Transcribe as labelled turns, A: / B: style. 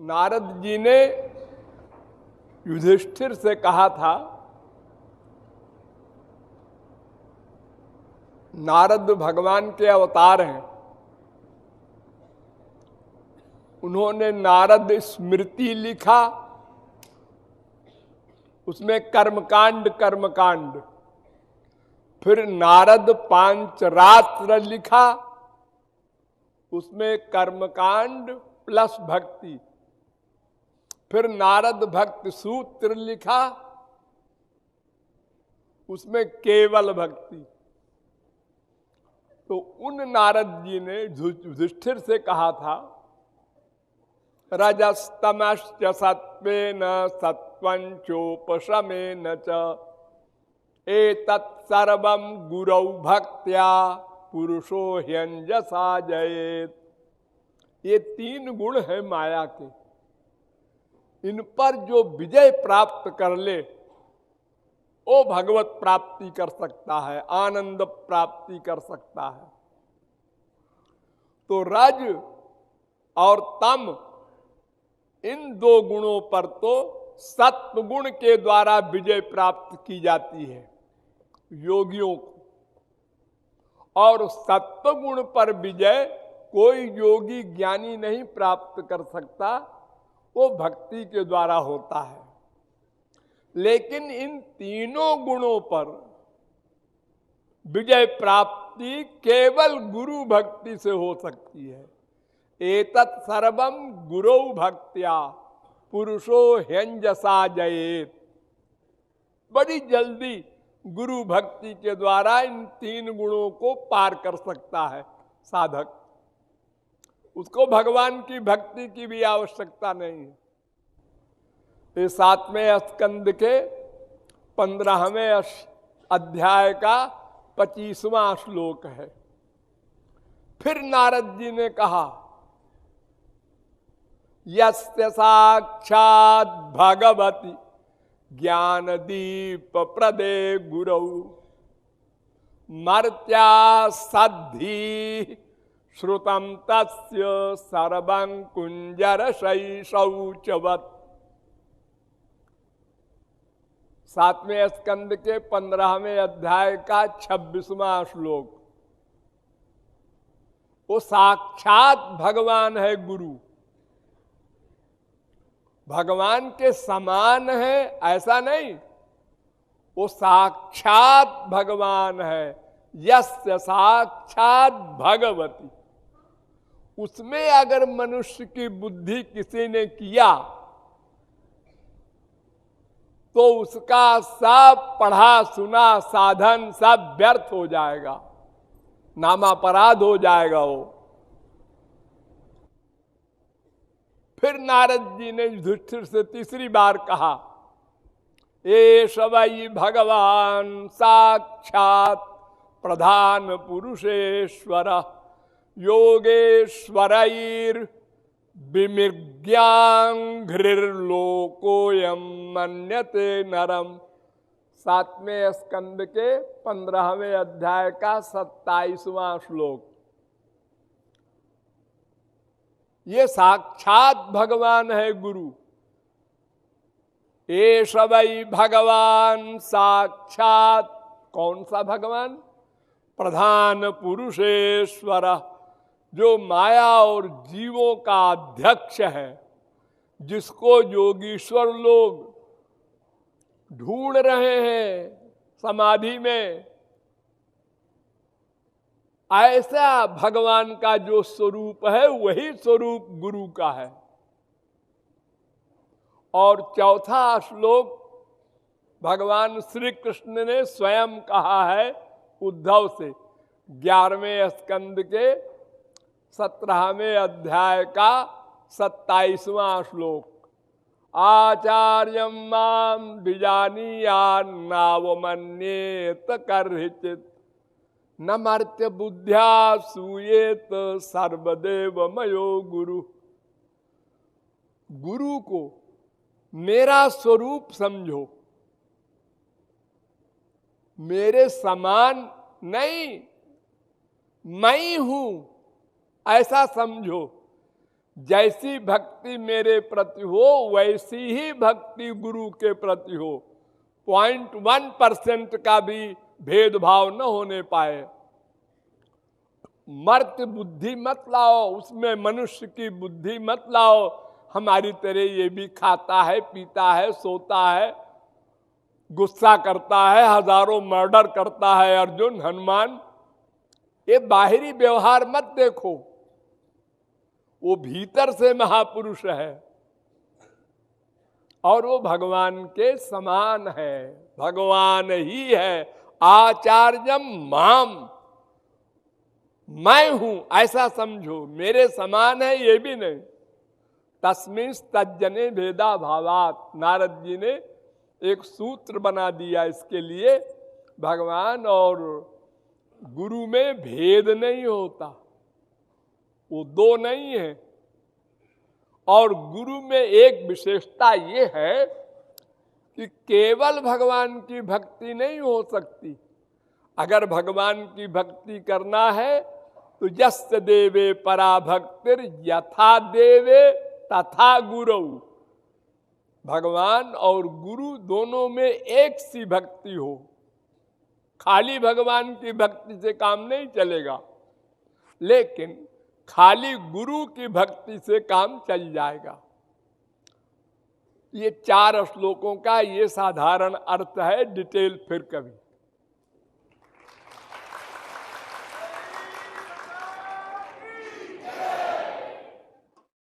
A: नारद जी ने युधिष्ठिर से कहा था, नारद भगवान के अवतार हैं, उन्होंने नारद स्मृति लिखा, उसमें कर्मकांड, फिर नारद पांचरात्र लिखा, उसमें कर्मकांड प्लस भक्ति, फिर नारद भक्ति सूत्र लिखा, उसमें केवल भक्ति। तो उन नारद जी ने युधिष्ठिर से कहा था, रजस्तमश्च सत्वेन सत्वं चोपशमेन च एतत् सर्वं गुरौ भक्त्या पुरुषो ह्यंजसा जयेत्। ये तीन गुण है माया के, इन पर जो विजय प्राप्त कर ले वो भगवत प्राप्ति कर सकता है, आनंद प्राप्ति कर सकता है। तो रज और तम इन दो गुणों पर तो सत्व गुण के द्वारा विजय प्राप्त की जाती है योगियों को, और सत्व गुण पर विजय कोई योगी ज्ञानी नहीं प्राप्त कर सकता, वो भक्ति के द्वारा होता है। लेकिन इन तीनों गुणों पर विजय प्राप्ति केवल गुरु भक्ति से हो सकती है। एतत् सर्वं गुरौ भक्त्या पुरुषो ह्यंजसा जयेत्। बड़ी जल्दी गुरु भक्ति के द्वारा इन तीन गुणों को पार कर सकता है साधक, उसको भगवान की भक्ति की भी आवश्यकता नहीं है। ये 7वें स्कंद के 15वें अध्याय का 25वां श्लोक है। फिर नारद जी ने कहा, यस्य साक्षात् भगवति ज्ञान दीप प्रदे गुरौ मर्त्या सद्धि श्रुतम तस्य सर्वं कुंजर शौचवत्। 7वें स्कंद के 15वें अध्याय का 26वां श्लोक। वो साक्षात भगवान है गुरु, भगवान के समान है ऐसा नहीं, वो साक्षात भगवान है। यस्य साक्षात भगवती, उसमें अगर मनुष्य की बुद्धि किसी ने किया तो उसका सब पढ़ा सुना साधन सब व्यर्थ हो जाएगा, नामापराध हो जाएगा वो। फिर नारद जी ने युधिष्ठिर से तीसरी बार कहा, एष वै भगवान साक्षात प्रधान पुरुषेश्वर योगेश्वरैर् विमृग्यांघ्रिर्लोकोयं मन्यते नरम। 7वें स्कंद के 15वें अध्याय का 27वां श्लोक। ये साक्षात भगवान है गुरु। एष वै भगवान साक्षात, कौन सा भगवान? प्रधान पुरुषेश्वर, जो माया और जीवों का अध्यक्ष है, जिसको योगीश्वर लोग ढूंढ रहे हैं समाधि में। ऐसा भगवान का जो स्वरूप है वही स्वरूप गुरु का है। और चौथा श्लोक भगवान श्री कृष्ण ने स्वयं कहा है उद्धव से, 11वें स्कंद के 17वें अध्याय का 27वां श्लोक। आचार्यं मां विजानीयान्नावमन्येत कर्हिचित् न मर्त्य बुद्ध्या सूयेत सर्वदेव मयो गुरु। गुरु को मेरा स्वरूप समझो, मेरे समान नहीं, मैं ही हूं ऐसा समझो। जैसी भक्ति मेरे प्रति हो वैसी ही भक्ति गुरु के प्रति हो। 0.1% का भी भेदभाव न होने पाए। मर्त बुद्धि मत लाओ, उसमें मनुष्य की बुद्धि मत लाओ। हमारी तरह ये भी खाता है, पीता है, सोता है, गुस्सा करता है, हजारों मर्डर करता है अर्जुन, हनुमान। ये बाहरी व्यवहार मत देखो, वो भीतर से महापुरुष है और वो भगवान के समान है, भगवान ही है। आचार्यम माम, मैं हूं ऐसा समझो, मेरे समान है ये भी नहीं। तस्मिन् तज्जने भेदा भावात, नारद जी ने एक सूत्र बना दिया इसके लिए। भगवान और गुरु में भेद नहीं होता, वो दो नहीं है। और गुरु में एक विशेषता ये है कि केवल भगवान की भक्ति नहीं हो सकती। अगर भगवान की भक्ति करना है तो यस्य देवे परा भक्तिर यथा देवे तथा गुरु। भगवान और गुरु दोनों में एक सी भक्ति हो। खाली भगवान की भक्ति से काम नहीं चलेगा, लेकिन खाली गुरु की भक्ति से काम चल जाएगा। ये 4 श्लोकों का ये साधारण अर्थ है, डिटेल फिर कभी।